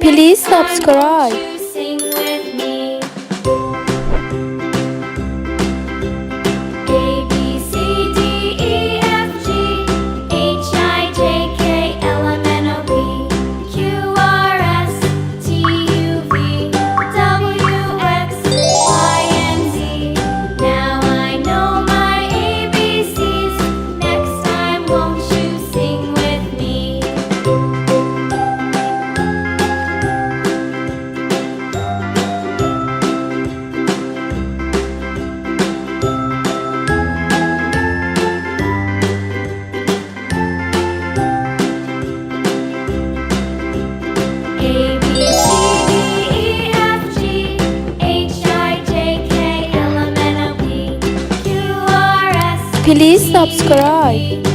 Please subscribe. Sing with me. A B C D E F G H I J K L M N O P Q R S T U V W X Y and Z. Now I know my ABCs. Next time, won't you sing with me? A B C D E F G H I J K L M N O P Q R S Please subscribe.